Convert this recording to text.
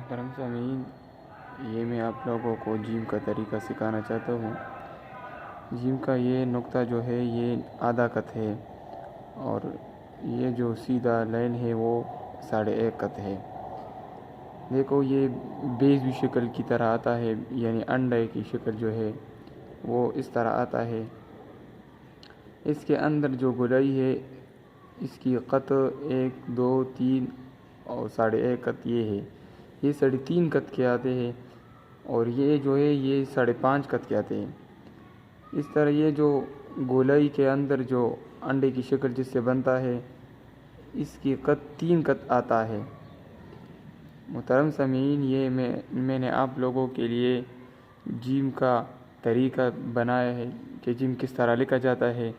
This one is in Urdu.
محترم سامعین، یہ میں آپ لوگوں کو جیم کا طریقہ سکھانا چاہتا ہوں۔ جیم کا یہ نقطہ جو ہے یہ آدھا قط ہے، اور یہ جو سیدھا لائن ہے وہ 1.5 قط ہے۔ دیکھو یہ بیس بھی شکل کی طرح آتا ہے، یعنی انڈے کی شکل جو ہے وہ اس طرح آتا ہے۔ اس کے اندر جو گولائی ہے اس کی قط 1 2 3 اور 1.5 قط یہ ہے۔ یہ 3.5 قط کے آتے ہیں، اور یہ جو ہے یہ 5.5 قط کے آتے ہیں۔ اس طرح یہ جو گولائی کے اندر جو انڈے کی شکل جس سے بنتا ہے اس کی قط 3 قط آتا ہے۔ محترم سامعین، یہ میں نے آپ لوگوں کے لیے جیم کا طریقہ بنایا ہے کہ جیم کس طرح لکھا جاتا ہے۔